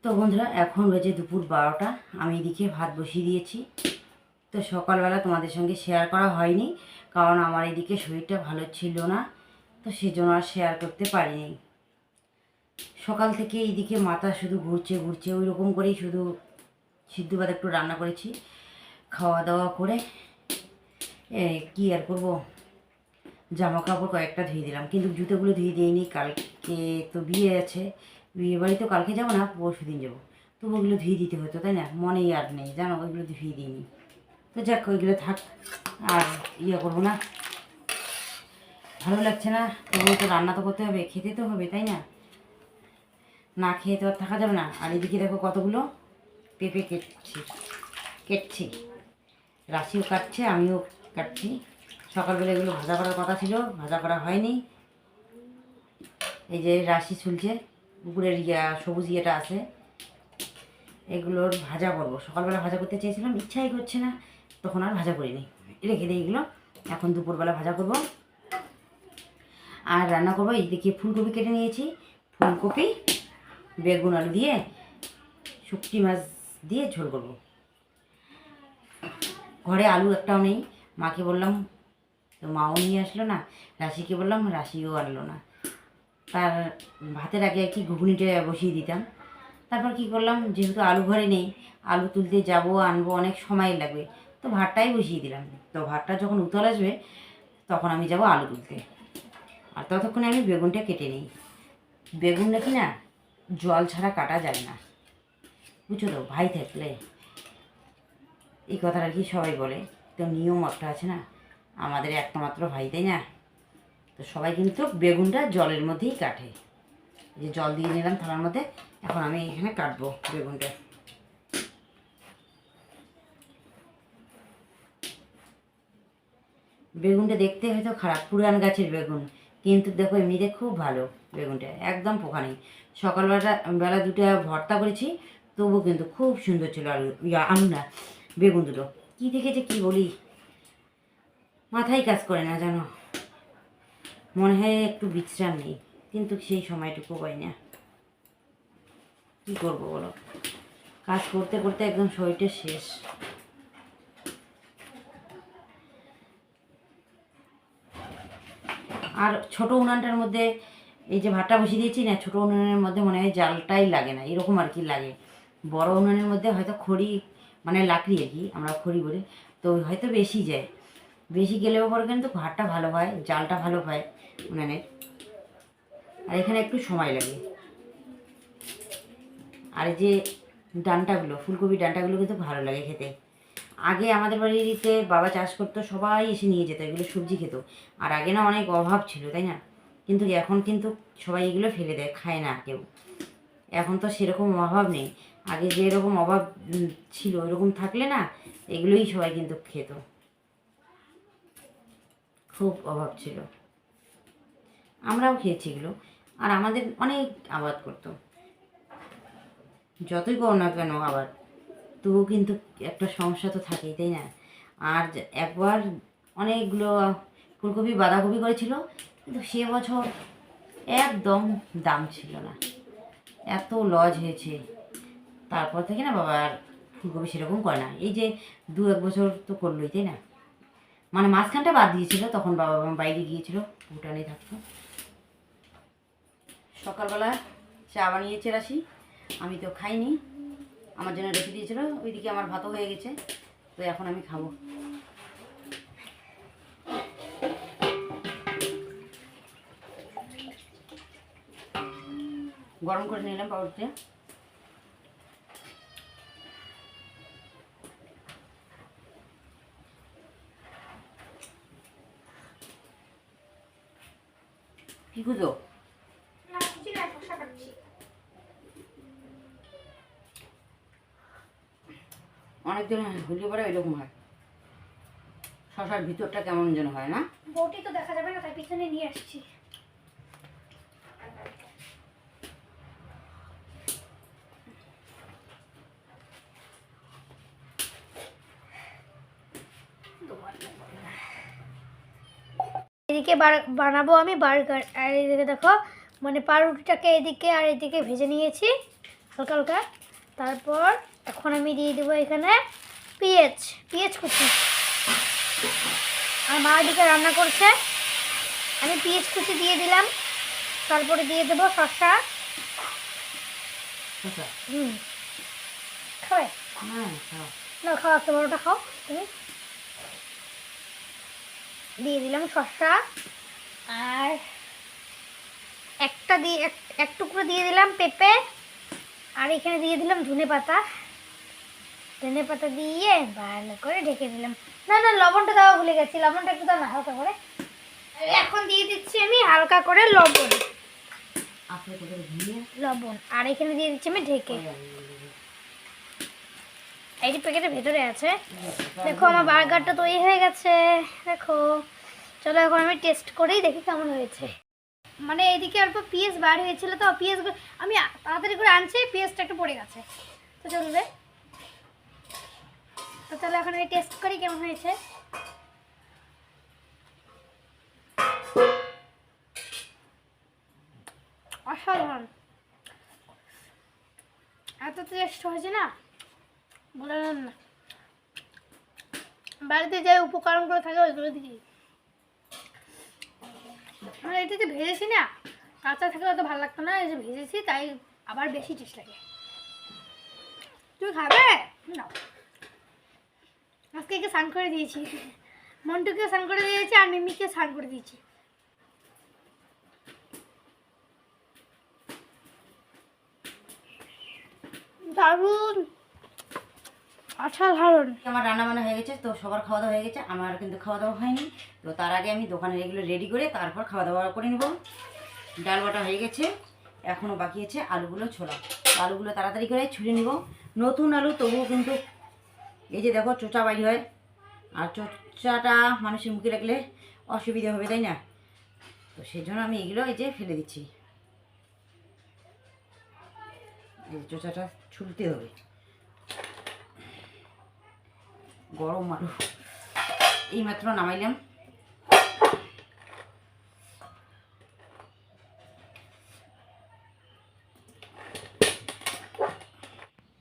তো বন্ধুরা, এখন বেজে দুপুর 12টা। আমি এদিকে ভাত বসিয়ে দিয়েছি। তো সকালবেলা তোমাদের সঙ্গে শেয়ার করা হয়নি, কারণ আমার এদিকে শরীরটা ভালো ছিল না, তো সেজন্য আর শেয়ার করতে পারিনি। সকাল থেকে এইদিকে মাথা শুধু ঘুরছে ঘুরছে, ওই রকম করেই শুধু সিদ্ধ ভাত একটু রান্না করেছি। খাওয়া দাওয়া করে কি আর করব, জামা কাপড় কয়েকটা ধুয়ে দিলাম, কিন্তু জুতোগুলো ধুয়ে দিইনি। কালকে তো বিয়ে আছে, বিয়ে বাড়ি তো কালকে যাবো না, পরশু দিন যাবো। তো ওগুলো ধুয়ে দিতে হতো, তাই না? মনেই আর নেই, জানো, ওইগুলো ধুয়ে দিইনি। তো যাক, ওইগুলো থাক, আর করবো না। ভালো লাগছে না, তবুও তো রান্না তো করতে হবে, খেতে তো হবে, তাই না? না খেয়ে তো আর থাকা যাবে না। আর এদিকে দেখো কতগুলো পেঁপে কেটছি। রাশিও কাটছে, আমিও কাটছি। সকালবেলা এগুলো ভাজা করার কথা ছিল, ভাজা করা হয়নি। এই যে রাশি ঝুলছে, উপরের সবুজ ইয়েটা আছে, এগুলোর ভাজা করবো। সকালবেলা ভাজা করতে চেয়েছিলাম, ইচ্ছাই করছে না, তখন আর ভাজা করিনি, রেখে দিই এগুলো। এখন দুপুরবেলা ভাজা করব আর রান্না করবো। এইদিকে ফুলকপি কেটে নিয়েছি, ফুলকপি বেগুন আলু দিয়ে শুকটি মাছ দিয়ে ঝোল করবো। ঘরে আলু একটাও নেই, মাকে বললাম, তো মাও নিয়ে আসলো না। রাশিকে বললাম, রাশিও আনলো না। তার ভাতের আগে আর কি ঘুগনিটা বসিয়ে দিতাম। তারপর কি করলাম, যেহেতু আলু ঘরে নেই, আলু তুলতে যাব আনবো, অনেক সময় লাগবে, তো ভাতটাই বসিয়ে দিলাম। তো ভাতটা যখন উতল আসবে, তখন আমি যাব আলু তুলতে। আর ততক্ষণে আমি বেগুনটা কেটে নিই। বেগুন নাকি না জল ছাড়া কাটা যায় না, বুঝছো তো? ভাই থাকলে এই কথাটা কি সবাই বলে, তো নিয়ম একটা আছে না, আমাদের একটা মাত্র ভাই, তাই না? তো সবাই কিন্তু বেগুনটা জলের মধ্যেই কাটে। যে জল দিয়ে নিলাম থালার মধ্যে, এখন আমি এখানে কাটবো বেগুনটা। বেগুনটা দেখতে হয়তো খারাপ, পুরান গাছের বেগুন, কিন্তু দেখো এমনিতে খুব ভালো। বেগুনটা একদম পোকা নেই। বেলা দুটো ভর্তা করেছি, তবু কিন্তু খুব সুন্দর ছিল। আলু না, বেগুন দুটো কী থেকে যে কী বলি, মাথায় কাজ করে না, জানো। মনে হয় একটু বিশ্রাম নেই, কিন্তু সেই সময়টুকু পাই না। কী করবো বলো, কাজ করতে করতে একদম শরীরটা শেষ। আর ছোট উনানটার মধ্যে এই যে ভাতটা বসিয়ে দিয়েছি না, ছোটো উনুনের মধ্যে মনে হয় জালটাই লাগে না, এরকম আর কি লাগে। বড় উনুনের মধ্যে হয়তো খড়ি, মানে লাকড়ি আর কি, আমরা খড়ি বলি, তো হয়তো বেশি যায়। বেশি গেলেও পরে কিন্তু ভাতটা ভালো হয়, জালটা ভালো হয় উনানের। আর এখানে একটু সময় লাগে। আর এই যে ডাঁটাগুলো, ফুলকপির ডাঁটাগুলো কিন্তু ভালো লাগে খেতে। আগে আমাদের বাড়িতে বাবা চাষ করতো, সবাই এসে নিয়ে যেত, এগুলো সবজি খেত। আর আগে না অনেক অভাব ছিল, তাই না? কিন্তু এখন কিন্তু সবাই এগুলো ফেলে দেয়, খায় না কেউ। এখন তো সেরকম অভাব নেই। আগে যেরকম অভাব ছিল, ওইরকম থাকলে না এগুলোই সবাই কিন্তু খেত। খুব অভাব ছিল, আমরাও খেয়েছি এগুলো। আর আমাদের অনেক আবাদ করতো, যতই করো না কেন আবার, তবু কিন্তু একটা সমস্যা তো থাকেই, তাই না? আর একবার অনেকগুলো ফুলকপি বাঁধাকপি করেছিল, কিন্তু সে বছর একদম দাম ছিল না, এত লজ হয়েছে। তারপর থেকে না বাবা আর ফুলকপি সেরকম করে না। এই যে 1-2 বছর তো করলোই, তাই না? মানে মাঝখানটা বাদ দিয়েছিল, তখন বাবা বাইরে গিয়েছিল, ভুটানে থাকতো। সকালবেলা চা বানিয়েছে রাশি, আমি তো খাইনি, আমার জন্য রেখে দিয়েছিল। ওইদিকে আমার ভাতও হয়ে গেছে, তো এখন আমি খাবো। গরম করে নিলাম পাউরুটিটা। কি খুঁজো? অনেকদিন হলে পরে এরকম হয়, শশার ভিতরটা কেমন যেন হয় না। বউটি তো দেখা যাবে না, তাই পিছনে নিয়ে আসছি। এদিকে বানাবো আমি বার্গার, আর এদিকে দেখো মানে পাউরুটিটাকে এদিকে আর এদিকে ভেজে নিয়েছি। হালকা হালকা। তারপর এখন আমি দিয়ে দেবো এখানে পেঁয়াজ পেঁয়াজ কুচি। আর মা এদিকে রান্না করছে, আমি পেঁয়াজ কুচি দিয়ে দিলাম। তারপরে দিয়ে দেবো শসা। আচ্ছা, খাবে হ্যাঁ খাও। না, খাওয়া তোমারটা খাও তুমি। দিয়ে দিলাম শসা, আর এক টুকরো দিয়ে দিলাম পেঁপে, আর এখানে দিয়ে দিলাম ধনে পাতা। ধনে পাতা দিয়ে ভালো করে ঢেকে দিলাম। না না, লবণটা দেওয়া ভুলে গেছি, লবণটা একটু দাও না হালকা করে। এখন দিয়ে দিচ্ছি আমি হালকা করে লবণ। লবণ আর এখানে দিয়ে দিচ্ছি আমি ঢেকে। এই যে প্যাকেটের ভেতরে আছে। দেখো আমার বার্গারটা তৈরি হয়ে গেছে, দেখো। চলো এখন আমি টেস্ট করেই দেখি কেমন হয়েছে। মানে এদিকে অল্প পেঁয়াজ বার হয়েছিল, তো পেঁয়াজগুলো আমি তাড়াতাড়ি করে আনছি, পেঁয়াজটা একটু পড়ে গেছে, তো চলবে। তো চলো এখন আমি টেস্ট করি কেমন হয়েছে। অসাধারণ, এত টেস্ট হয়েছে না বলে না। বাড়িতে যে উপকরণগুলো থাকে ওইগুলো দিই। মানে এটা যে ভেজেছি না, কাঁচা থাকলে অত ভালো লাগতো না, এই যে ভেজেছি তাই আবার বেশি টেস্ট লাগে। তুমি খাবে না? আজকে একে স্নান করে দিয়েছি, মন্টুকে স্নান করে দিয়েছি, আর মিমিকে স্নান করে দিয়েছি। দারুণ, অসাধারণ। আমার রান্না বান্না হয়ে গেছে, তো সবার খাওয়া দাওয়া হয়ে গেছে, আমার কিন্তু খাওয়া দাওয়া হয়নি। তো তার আগে আমি দোকানের এগুলো রেডি করে তারপর খাওয়া দাওয়া করে নেব। ডাল বাটা হয়ে গেছে, এখনও বাকি আছে আলুগুলো ছোলা। আলুগুলো তাড়াতাড়ি করে ছুলে নিব। নতুন আলু তবুও কিন্তু এই যে দেখো চোচা বাইর হয়, আর চোচাটা মানুষের মুখে রাখলে অসুবিধা হবে, তাই না? তো সেই জন্য আমি এগুলো এই যে ফেলে দিচ্ছি। এই চোচাটা ছুলতে হবে। গরম আলু এইমাত্র নামাইলাম।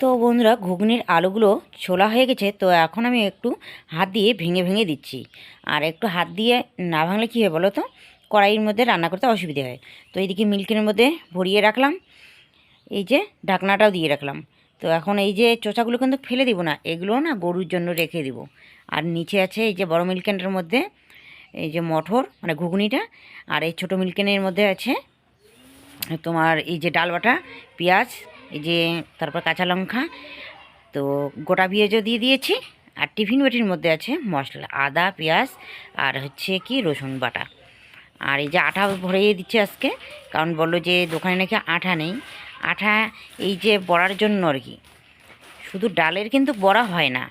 তো বন্ধুরা, ঘুগনির আলুগুলো ছোলা হয়ে গেছে, তো এখন আমি একটু হাত দিয়ে ভেঙে ভেঙে দিচ্ছি। আর একটু হাত দিয়ে না ভাঙলে কী হয় বলো তো, কড়াইয়ের মধ্যে রান্না করতে অসুবিধা হয়। তো এইদিকে মিল্কের মধ্যে ভরিয়ে রাখলাম, এই যে ঢাকনাটাও দিয়ে রাখলাম। তো এখন এই যে চোচাগুলো কিন্তু ফেলে দিব না, এগুলো না গরুর জন্য রেখে দিব। আর নিচে আছে এই যে বড় মিল্কেনের মধ্যে এই যে মটর মানে ঘুগনিটা, আর এই ছোটো মিল্কেনের মধ্যে আছে তোমার এই যে ডাল বাটা, পেঁয়াজ, এই যে তারপর কাঁচা লঙ্কা, তো গোটা পেঁয়াজও দিয়ে দিয়েছি। আর টিফিন বাটির মধ্যে আছে মশলা, আদা, পেঁয়াজ, আর হচ্ছে কি রসুন বাটা। আর এই যে আটা ভরিয়ে দিচ্ছে আজকে, কারণ বললো যে দোকানে নাকি আটা নেই। আটা এই যে বড়ার জন্য আর কি, শুধু ডালের কিন্তু বড়া হয় না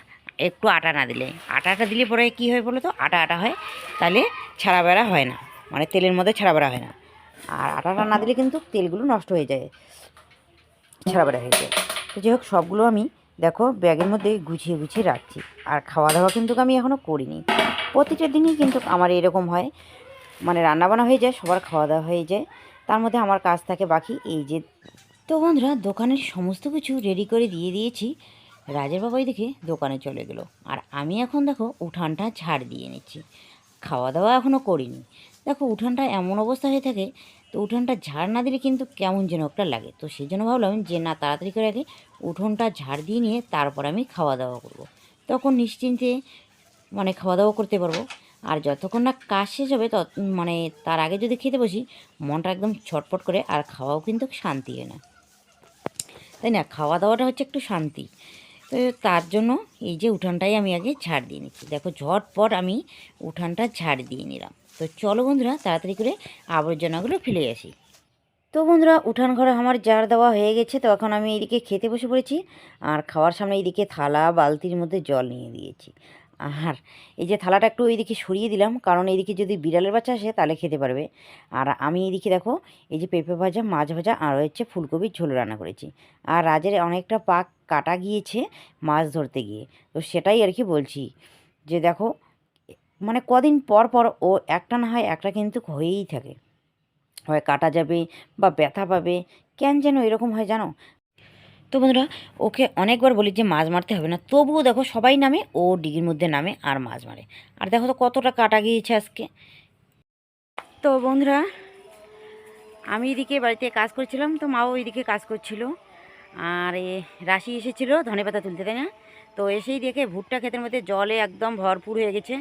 একটু আটা না দিলে। আটাটা দিলে পরে কী হয় বলো তো, আটা আটা হয়, তাহলে ছাড়া বেড়া হয় না, মানে তেলের মধ্যে ছাড়া বেড়া হয় না। আর আটাটা না দিলে কিন্তু তেলগুলো নষ্ট হয়ে যায়, ছাড়া বেড়া হয়ে যায়। তো যাই হোক, সবগুলো আমি দেখো ব্যাগের মধ্যে গুছিয়ে গুছিয়ে রাখছি। আর খাওয়া দাওয়া কিন্তু আমি এখনও করিনি। প্রতিটা দিনই কিন্তু আমার এরকম হয়, মানে রান্নাবান্না হয়ে যায়, সবার খাওয়া দাওয়া হয়ে যায়, তার মধ্যে আমার কাজ থাকে বাকি এই যে। তো বন্ধুরা, দোকানের সমস্ত কিছু রেডি করে দিয়ে দিয়েছি। রাজের বাবাই দেখে দোকানে চলে গেল, আর আমি এখন দেখো উঠানটা ঝাড় দিয়ে নিচ্ছি। খাওয়া দাওয়া এখনও করিনি। দেখো উঠানটা এমন অবস্থা হয়ে থাকে, তো উঠানটা ঝাড় না দিলে কিন্তু কেমন যেন একটা লাগে। তো সেই জন্য ভাবলাম যে না, তাড়াতাড়ি করে আগে উঠোনটা ঝাড় দিয়ে নিয়ে তারপর আমি খাওয়া দাওয়া করব। তখন নিশ্চিন্তে মানে খাওয়া দাওয়া করতে পারবো। আর যতক্ষণ না কাজ শেষ হবে মানে তার আগে যদি খেতে বসি, মনটা একদম ছটফট করে, আর খাওয়াও কিন্তু শান্তি হয় না, তাই না? খাওয়া দাওয়াটা হচ্ছে একটু শান্তি। তো তার জন্য এই যে উঠানটাই আমি আগে ঝাড় দিয়ে নিচ্ছি। দেখো ঝটপট আমি উঠানটা ঝাড় দিয়ে নিলাম। তো চলো বন্ধুরা, তাড়াতাড়ি করে আবর্জনাগুলো ফেলে আসি। তো বন্ধুরা, উঠান ঘরে আমার ঝাড় দেওয়া হয়ে গেছে। তো এখন আমি এইদিকে খেতে বসে পড়েছি, আর খাওয়ার সামনে এইদিকে থালা বালতির মধ্যে জল নিয়ে দিয়েছি। আর এই যে থালাটা একটু এইদিকে সরিয়ে দিলাম, কারণ এইদিকে যদি বিড়ালের বাচ্চা আসে তাহলে খেতে পারবে। আর আমি এইদিকে দেখো এই যে পেঁপে ভাজা, মাছ ভাজা, আর হচ্ছে ফুলকপির ঝোল রান্না করেছি। আর রাজের অনেকটা পাক কাটা গিয়েছে মাছ ধরতে গিয়ে, তো সেটাই আর কি বলছি যে দেখো, মানে কদিন পর পর ও একটা না হয় একটা কিন্তু হয়েই থাকে, হয় কাটা যাবে বা ব্যথা পাবে, কেন যেন এরকম হয় জানো। তো বন্ধুরা, ওকে অনেকবার বলি যে মাছ মারতে হবে না, তবুও দেখো সবাই নামে, ও ডিগির মধ্যে নামে আর মাছ মারে। আর দেখো তো কতটা কাটা গিয়েছে আজকে। তো বন্ধুরা, আমি এদিকে বাড়িতে কাজ করছিলাম, তো মাও এদিকে কাজ করছিল। আর রাশি এসেছিলো ধনেপাতা তুলতে, তাই না? তো এসেই দেখে ভুট্টা ক্ষেতের মধ্যে জলে একদম ভরপুর হয়ে গেছে।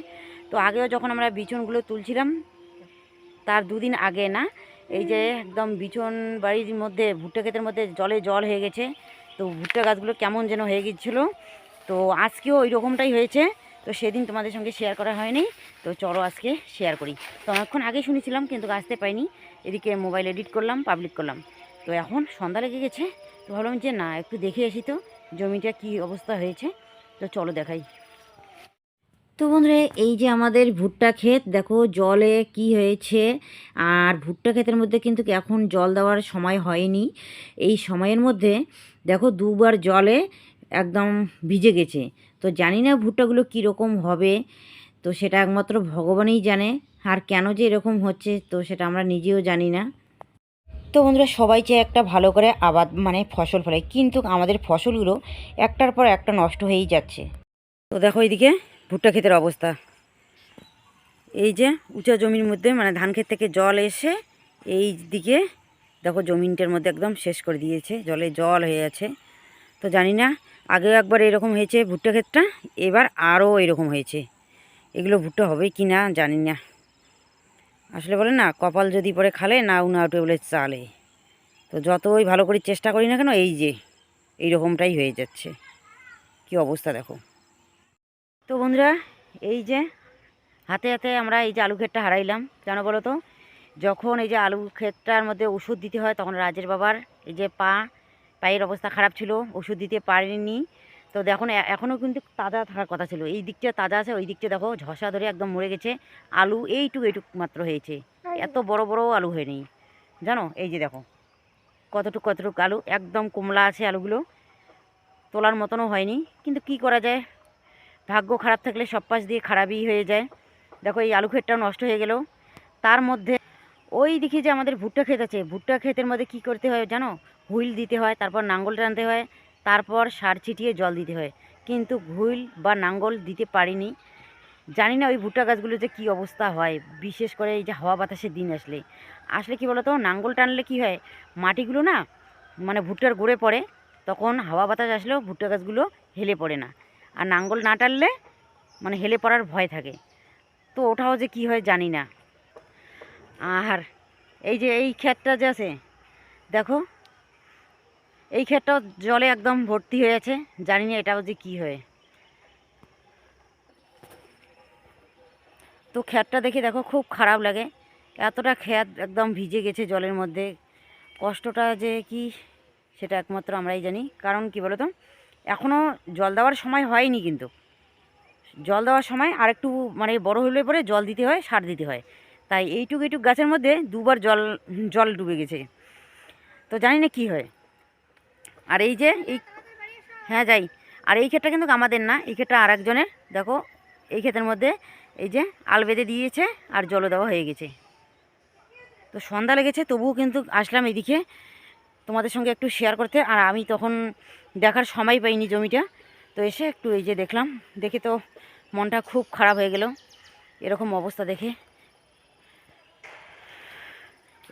তো আগেও যখন আমরা বিচনগুলো তুলছিলাম, তার দুদিন আগে না, এই যে একদম বিচন বাড়ির মধ্যে ভুট্টা ক্ষেতের মধ্যে জল হয়ে গেছে। তো ভুট্টা গাছগুলো কেমন যেন হয়ে গিয়েছিলো। তো আজকেও ওই রকমটাই হয়েছে। তো সেদিন তোমাদের সঙ্গে শেয়ার করা হয়নি, তো চলো আজকে শেয়ার করি। তো অনেকক্ষণ আগে শুনেছিলাম কিন্তু আসতে পাইনি, এদিকে মোবাইল এডিট করলাম, পাবলিক করলাম। তো এখন সন্ধ্যা লেগে গেছে, তো ভাবলাম যে না, একটু দেখে আসি তো জমিটা কি অবস্থা হয়েছে। তো চলো দেখাই। তো বন্ধুরা, এই যে আমাদের ভুট্টা ক্ষেত দেখো জলে কি হয়েছে। আর ভুট্টা ক্ষেতের মধ্যে কিন্তু এখন জল দেওয়ার সময় হয়নি। এই সময়ের মধ্যে দেখো দুবার জলে একদম ভিজে গেছে। তো জানি না ভুট্টাগুলো কীরকম হবে, তো সেটা একমাত্র ভগবানই জানে। আর কেন যে এরকম হচ্ছে তো সেটা আমরা নিজেও জানি না। তো বন্ধুরা, সবাই চায় একটা ভালো করে আবাদ মানে ফসল ফলায়, কিন্তু আমাদের ফসলগুলো একটার পর একটা নষ্ট হয়েই যাচ্ছে। তো দেখো এইদিকে ভুট্টা ক্ষেতের অবস্থা। এই যে উঁচা জমির মধ্যে মানে ধান ক্ষেত থেকে জল এসে এই দিকে দেখো জমিনটার মধ্যে একদম শেষ করে দিয়েছে, জল হয়ে আছে। তো জানি না, আগেও একবার এরকম হয়েছে ভুট্টা ক্ষেতটা, এবার আরও এরকম হয়েছে। এগুলো ভুট্টা হবে কি না জানি না। আসলে বলে না, কপাল যদি পরে খালে না উনা উঠে বলে চালে। তো যতই ভালো করে চেষ্টা করি না কেন, এই যে এইরকমটাই হয়ে যাচ্ছে। কি অবস্থা দেখো। তো বন্ধুরা, এই যে হাতে হাতে আমরা এই যে আলু ক্ষেতটা হারাইলাম, কেন বলো তো? যখন এই যে আলু ক্ষেতটার মধ্যে ওষুধ দিতে হয়, তখন রাজের বাবার এই যে পায়ের অবস্থা খারাপ ছিল, ওষুধ দিতে পারেনি। তো দেখো এখনও কিন্তু তাজা থাকার কথা ছিল, এই দিকটা তাজা আছে, ওই দিকটা দেখো ঝসা ধরে একদম মরে গেছে। আলু এইটুক মাত্র হয়েছে, এত বড় বড় আলু হয়নি জানো। এই যে দেখো কতটুক আলু, একদম কমলা আছে আলুগুলো, তোলার মতনও হয়নি। কিন্তু কি করা যায়, ভাগ্য খারাপ থাকলে সব পাশ দিয়ে খারাপই হয়ে যায়। দেখো এই আলু ক্ষেতটাও নষ্ট হয়ে গেল। তার মধ্যে ওই দিকে যে আমাদের ভুট্টা ক্ষেত আছে, ভুট্টা ক্ষেতের মধ্যে কি করতে হয় জানো? হুইল দিতে হয়, তারপর নাঙ্গল টানতে হয়, তারপর সার ছিটিয়ে জল দিতে হয়। কিন্তু হুইল বা নাঙ্গল দিতে পারিনি। জানি না ওই ভুট্টা গাছগুলো যে কী অবস্থা হয়, বিশেষ করে এই যে হাওয়া বাতাসের দিন আসলে। আসলে কি বলো তো, নাঙ্গল টানলে কি হয়, মাটিগুলো না মানে ভুট্টার গড়ে পড়ে, তখন হাওয়া বাতাস আসলেও ভুট্টা গাছগুলো হেলে পড়ে না। আর নাঙ্গল না টানলে মানে হেলে পড়ার ভয় থাকে। তো ওটাও যে কী হয় জানি না। আর এই যে এই ক্ষেতটা যে আছে দেখো, এই ক্ষেতটাও জলে একদম ভর্তি হয়ে আছে, জানি না এটাও যে কী হয়। তো ক্ষেতটা দেখে দেখো খুব খারাপ লাগে, এতটা ক্ষেত একদম ভিজে গেছে জলের মধ্যে। কষ্টটা যে কি সেটা একমাত্র আমরাই জানি। কারণ কি বলো তো, এখনও জল দেওয়ার সময় হয়নি, কিন্তু জল দেওয়ার সময় আরেকটু মানে বড় হলে পরে জল দিতে হয়, সার দিতে হয়। তাই এইটুক গাছের মধ্যে দুবার জল ডুবে গেছে। তো জানি না কী হয়। আর এই যে হ্যাঁ যাই। আর এই ক্ষেতটা কিন্তু আমাদের না, এই ক্ষেতটা আর একজনের। দেখো এই ক্ষেতের মধ্যে এই যে আল বেঁধে দিয়েছে আর জলও দেওয়া হয়ে গেছে। তো সন্ধ্যা লেগেছে, তবুও কিন্তু আসলাম এদিকে তোমাদের সঙ্গে একটু শেয়ার করতে। আর আমি তখন দেখার সময় পাইনি জমিটা, তো এসে একটু এই যে দেখলাম, দেখে তো মনটা খুব খারাপ হয়ে গেল এরকম অবস্থা দেখে।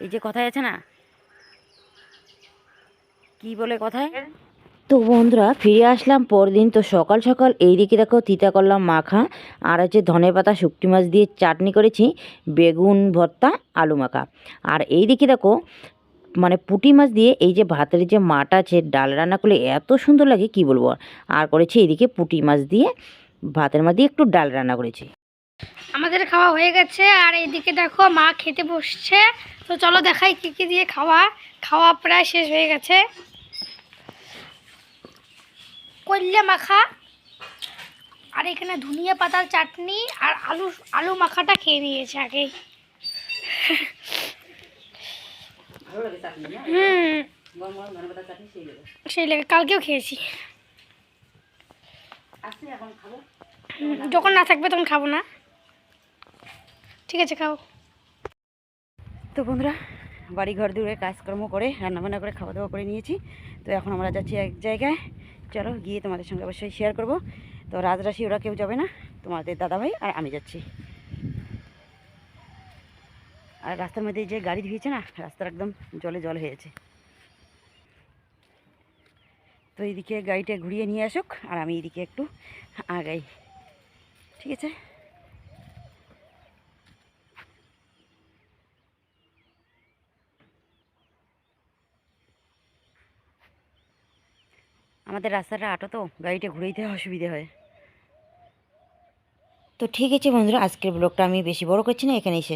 এই যে কথায় আছে না, কি বলে কথায়। তো বন্ধুরা, ফিরে আসলাম পরদিন। তো সকাল সকাল এইদিকে দেখো তিতা করলাম মাখা, আর হচ্ছে ধনেপাতা শুকটি মাছ দিয়ে চাটনি করেছি, বেগুন ভর্তা, আলু মাখা। আর এইদিকে দেখো মানে পুঁটি মাছ দিয়ে এই যে ভাতের যে মাটা আছে, ডাল রান্না করলে এত সুন্দর লাগে কি বলবো। আর করেছি এইদিকে পুঁটি মাছ দিয়ে ভাতের মাছ দিয়ে একটু ডাল রান্না করেছি। আমাদের খাওয়া হয়ে গেছে, আর এইদিকে দেখো মা খেতে বসছে। তো চলো দেখাই কি কি দিয়ে খাওয়া প্রায় শেষ হয়ে গেছে। কল্যা মাখা, আর এখানে ধনিয়া পাতার চাটনি, আর আলু মাখাটা খেয়ে নিয়েছে আগেই। সেই লাগে, কালকেও খেয়েছি। যখন না থাকবে তখন খাবো না। ঠিক আছে, খাও। তো বন্ধুরা, বাড়ি ঘর দূরে কাজকর্ম করে রান্নাবান্না করে খাওয়া দাওয়া করে নিয়েছি। তো এখন আমরা যাচ্ছি এক জায়গায়, চলো গিয়ে তোমাদের সঙ্গে অবশ্যই শেয়ার করব। তো রাজরাশি ওরা কেউ যাবে না, তোমাদের দাদাভাই আর আমি যাচ্ছি। আর রাস্তার মধ্যে যে গাড়ি ধুয়েছে না, রাস্তার একদম জলে জল হয়েছে। তো এইদিকে গাড়িটা ঘুরিয়ে নিয়ে আসুক আর আমি এইদিকে একটু আগাই, ঠিক আছে? আমাদের রাস্তাটা আটো, তো গাড়িটা ঘুরাইতে অসুবিধে হয়। তো ঠিক আছে বন্ধুরা, আজকের ব্লগটা আমি বেশি বড় করছি না, এখানেই শেষ।